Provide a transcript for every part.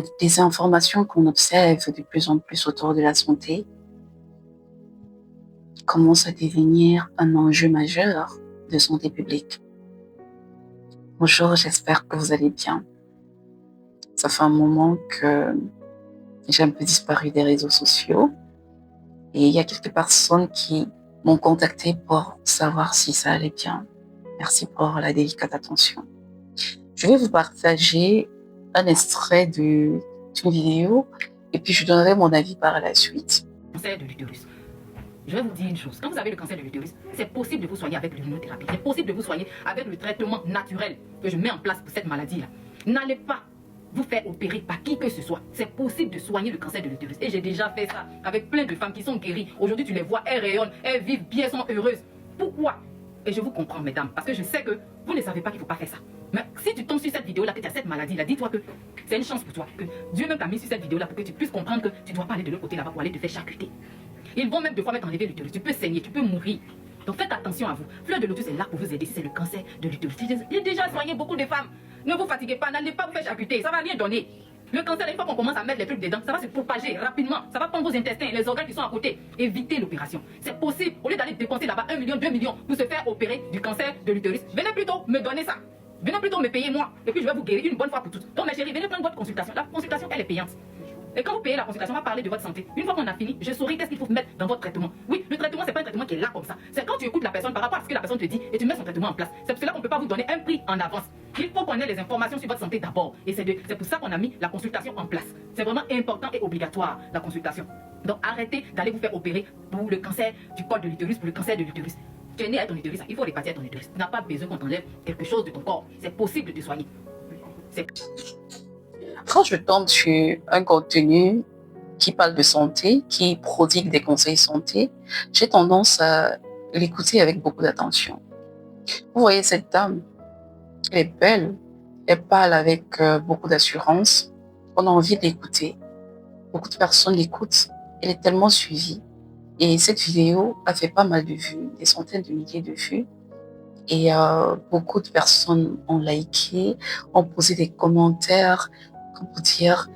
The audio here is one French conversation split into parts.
des informations qu'on observe de plus en plus autour de la santé commencent à devenir un enjeu majeur de santé publique. Bonjour, j'espère que vous allez bien. Ça fait un moment que j'ai un peu disparu des réseaux sociaux et il y a quelques personnes qui m'ont contacté pour savoir si ça allait bien. Merci pour la délicate attention. Je vais vous partager un extrait d'une vidéo et puis je donnerai mon avis par la suite. Cancer de l'utérus. Je vais vous dire une chose. Quand vous avez le cancer de l'utérus, c'est possible de vous soigner avec l'immunothérapie. C'est possible de vous soigner avec le traitement naturel que je mets en place pour cette maladie-là. N'allez pas vous faire opérer par qui que ce soit. C'est possible de soigner le cancer de l'utérus. Et j'ai déjà fait ça avec plein de femmes qui sont guéries. Aujourd'hui, tu les vois, elles rayonnent, elles vivent bien, elles sont heureuses. Pourquoi? Et je vous comprends, mesdames, parce que je sais que vous ne savez pas qu'il ne faut pas faire ça. Mais si tu tombes sur cette vidéo-là, que tu as cette maladie-là, dis-toi que c'est une chance pour toi. Que Dieu même t'a mis sur cette vidéo-là pour que tu puisses comprendre que tu ne dois pas aller de l'autre côté là-bas pour aller te faire charcuter. Ils vont même deux fois mettre enlever l'utérus. Tu peux saigner, tu peux mourir. Donc faites attention à vous. Fleur de lotus est là pour vous aider si c'est le cancer de l'utérus. J'ai déjà soigné beaucoup de femmes. Ne vous fatiguez pas, n'allez pas vous faire charcuter. Ça ne va rien donner. Le cancer, une fois qu'on commence à mettre les trucs dedans, ça va se propager rapidement. Ça va prendre vos intestins, les organes qui sont à côté. Évitez l'opération. C'est possible. Au lieu d'aller dépenser là-bas 1 million, 2 millions pour se faire opérer du cancer de l'utérus, venez plutôt me donner ça. Venez plutôt me payer moi. Et puis je vais vous guérir une bonne fois pour toutes. Donc mes chéris, venez prendre votre consultation. La consultation, elle est payante. Et quand vous payez la consultation, on va parler de votre santé. Une fois qu'on a fini, je saurai qu'est-ce qu'il faut mettre dans votre traitement. Oui, le traitement, c'est pas un traitement qui est là comme ça. C'est quand tu écoutes la personne par rapport à ce que la personne te dit et tu mets son traitement en place. C'est pour cela qu'on ne peut pas vous donner un prix en avance. Il faut qu'on ait les informations sur votre santé d'abord. Et c'est pour ça qu'on a mis la consultation en place. C'est vraiment important et obligatoire, la consultation. Donc arrêtez d'aller vous faire opérer pour le cancer du col de l'utérus, pour le cancer de l'utérus. Tu es né à ton utérus, il faut répartir à ton utérus. Tu n'as pas besoin qu'on t'enlève quelque chose de ton corps. C'est possible de te soigner. Quand je tombe sur un contenu qui parle de santé, qui prodigue des conseils santé, j'ai tendance à l'écouter avec beaucoup d'attention. Vous voyez cette dame, elle est belle, elle parle avec beaucoup d'assurance, on a envie de l'écouter. Beaucoup de personnes l'écoutent, elle est tellement suivie. Et cette vidéo a fait pas mal de vues, des centaines de milliers de vues. Et beaucoup de personnes ont liké, ont posé des commentaires pour dire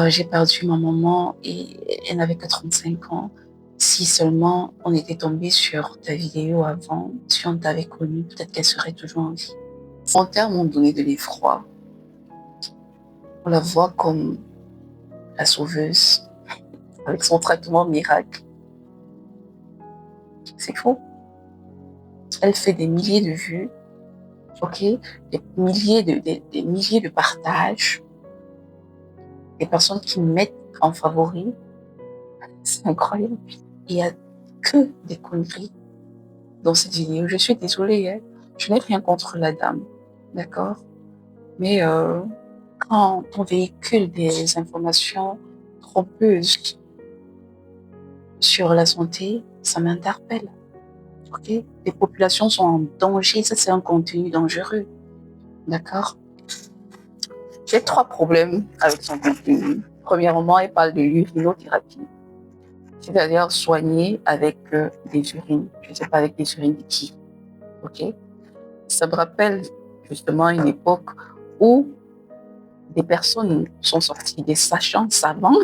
j'ai perdu ma maman et elle n'avait que 35 ans. Si seulement on était tombé sur ta vidéo avant, si on t'avait connue, peut-être qu'elle serait toujours en vie. Les commentaires m'ont donné de l'effroi. On la voit comme la sauveuse, avec son traitement miracle. C'est faux. Elle fait des milliers de vues, ok, des milliers de partages, des personnes qui mettent en favori. C'est incroyable. Il n'y a que des conneries dans cette vidéo. Je suis désolée, hein. Je n'ai rien contre la dame, d'accord? Mais quand on véhicule des informations trompeuses sur la santé, ça m'interpelle. Ok? Les populations sont en danger, ça c'est un contenu dangereux, d'accord? J'ai 3 problèmes avec son contenu. Premièrement, elle parle de l'urinothérapie, c'est-à-dire soigner avec des urines. Je ne sais pas avec des urines de qui, ok? Ça me rappelle justement une époque où des personnes sont sorties, des sachants savants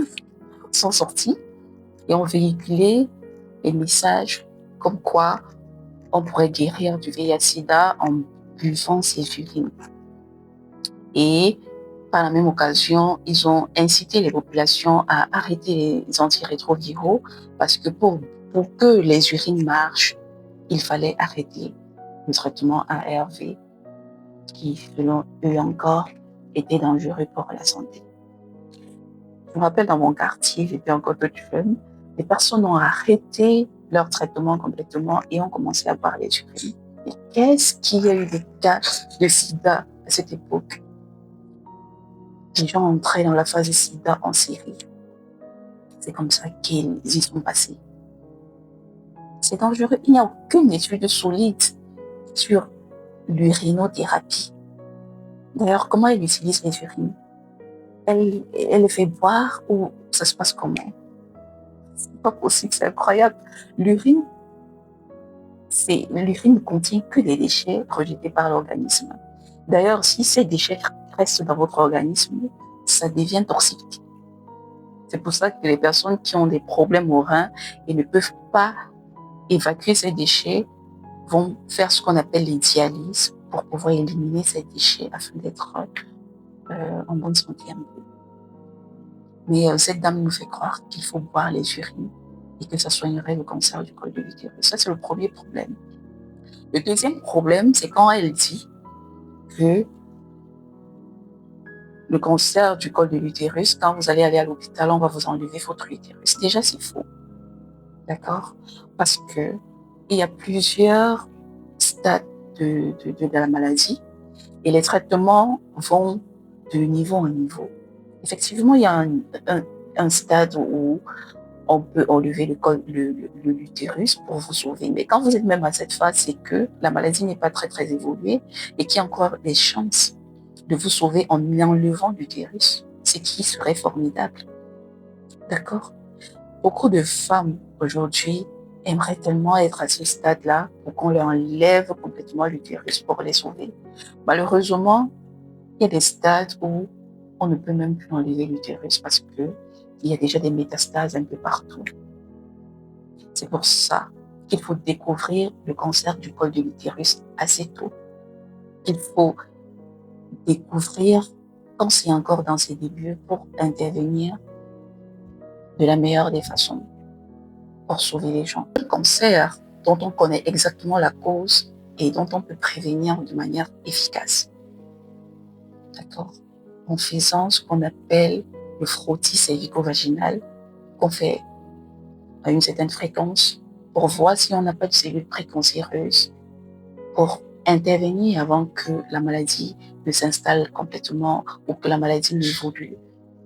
sont sortis et ont véhiculé des messages comme quoi on pourrait guérir du VIH/SIDA en buvant ses urines. Et par la même occasion, ils ont incité les populations à arrêter les antirétroviraux parce que pour que les urines marchent, il fallait arrêter le traitement ARV qui, selon eux encore, était dangereux pour la santé. Je me rappelle dans mon quartier, j'étais encore toute jeune, les personnes ont arrêté leur traitement complètement et ont commencé à boire les urines. Et qu'est-ce qu'il y a eu des cas de sida à cette époque? Les gens entraient dans la phase de sida en série. C'est comme ça qu'ils y sont passés. C'est dangereux. Il n'y a aucune étude solide sur l'urinothérapie. D'ailleurs, comment elle utilise les urines? Elle les fait boire ou ça se passe comment? C'est pas possible, c'est incroyable. L'urine ne contient que des déchets rejetés par l'organisme. D'ailleurs, si ces déchets restent dans votre organisme, ça devient toxique. C'est pour ça que les personnes qui ont des problèmes aux reins et ne peuvent pas évacuer ces déchets vont faire ce qu'on appelle les dialyses pour pouvoir éliminer ces déchets afin d'être en bonne santé un peu. Mais cette dame nous fait croire qu'il faut boire les urines et que ça soignerait le cancer du col de l'utérus. Ça, c'est le premier problème. Le deuxième problème, c'est quand elle dit que le cancer du col de l'utérus, quand vous allez aller à l'hôpital, on va vous enlever votre utérus. Déjà, c'est faux. D'accord? Parce que il y a plusieurs stades de la maladie et les traitements vont de niveau en niveau. Effectivement, il y a un stade où on peut enlever l'utérus pour vous sauver. Mais quand vous êtes même à cette phase, c'est que la maladie n'est pas très, très évoluée et qu'il y a encore des chances de vous sauver en enlevant l'utérus, ce qui serait formidable. D'accord? Beaucoup de femmes aujourd'hui aimeraient tellement être à ce stade-là pour qu'on leur enlève complètement l'utérus pour les sauver. Malheureusement, il y a des stades où on ne peut même plus enlever l'utérus parce que il y a déjà des métastases un peu partout. C'est pour ça qu'il faut découvrir le cancer du col de l'utérus assez tôt. Il faut découvrir quand c'est encore dans ses débuts pour intervenir de la meilleure des façons pour sauver les gens. Le cancer dont on connaît exactement la cause et dont on peut prévenir de manière efficace. D'accord? En faisant ce qu'on appelle le frottis cervico-vaginal qu'on fait à une certaine fréquence pour voir si on n'a pas de cellules précancéreuses, pour intervenir avant que la maladie ne s'installe complètement ou que la maladie n'évolue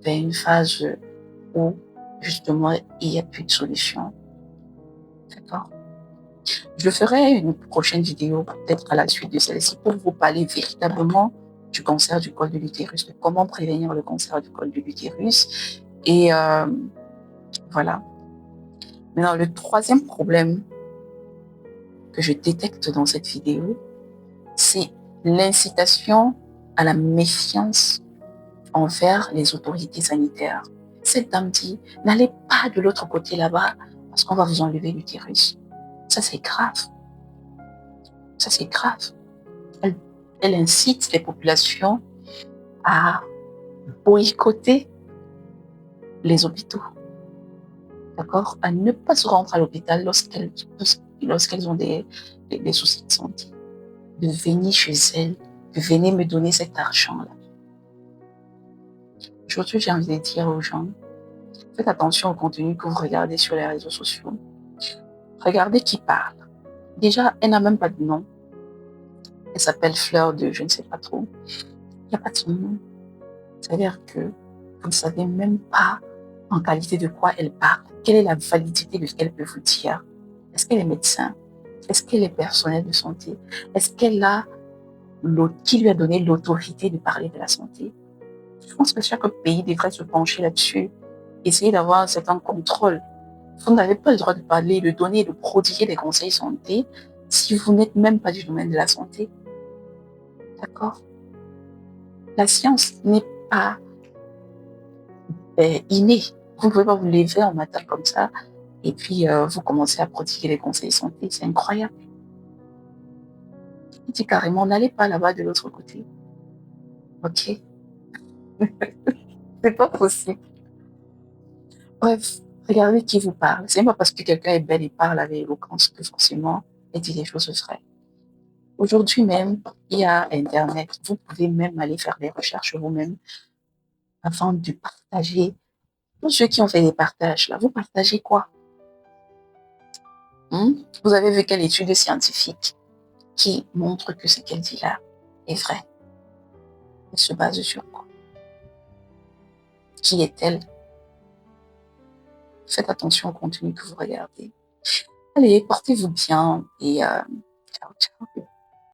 vers une phase où justement il n'y a plus de solution. D'accord? Je ferai une prochaine vidéo peut-être à la suite de celle-ci pour vous parler véritablement du cancer du col de l'utérus, de comment prévenir le cancer du col de l'utérus. Et voilà. Maintenant, le troisième problème que je détecte dans cette vidéo, c'est l'incitation à la méfiance envers les autorités sanitaires. Cette dame dit, n'allez pas de l'autre côté là-bas parce qu'on va vous enlever l'utérus. Ça, c'est grave. Ça, c'est grave. Elle incite les populations à boycotter les hôpitaux. D'accord? À ne pas se rendre à l'hôpital lorsqu'elles ont des soucis de santé. De venir chez elles, de venir me donner cet argent-là. Aujourd'hui, j'ai envie de dire aux gens, faites attention au contenu que vous regardez sur les réseaux sociaux. Regardez qui parle. Déjà, elle n'a même pas de nom. Elle s'appelle Fleur de je ne sais pas trop. Il n'y a pas de son nom. C'est-à-dire que vous ne savez même pas en qualité de quoi elle parle. Quelle est la validité de ce qu'elle peut vous dire? Est-ce qu'elle est médecin? Est-ce qu'elle est personnel de santé? Est-ce qu'elle a qui lui a donné l'autorité de parler de la santé? Je pense que chaque pays devrait se pencher là-dessus, essayer d'avoir un certain contrôle. Vous n'avez pas le droit de parler, de donner, de prodiguer des conseils santé si vous n'êtes même pas du domaine de la santé. D'accord? La science n'est pas innée. Vous ne pouvez pas vous lever un matin comme ça et puis vous commencez à prodiguer des conseils santé. C'est incroyable. Il dit carrément, n'allez pas là-bas de l'autre côté. Ok? C'est pas possible. Bref, regardez qui vous parle. C'est pas parce que quelqu'un est belle et parle avec éloquence que forcément elle dit des choses vraies. Aujourd'hui même, il y a Internet. Vous pouvez même aller faire des recherches vous-même afin de partager. Tous ceux qui ont fait des partages, là, vous partagez quoi? Vous avez vu quelle étude scientifique qui montre que ce qu'elle dit là est vrai? Elle se base sur quoi? Qui est-elle? Faites attention au contenu que vous regardez. Allez, portez-vous bien et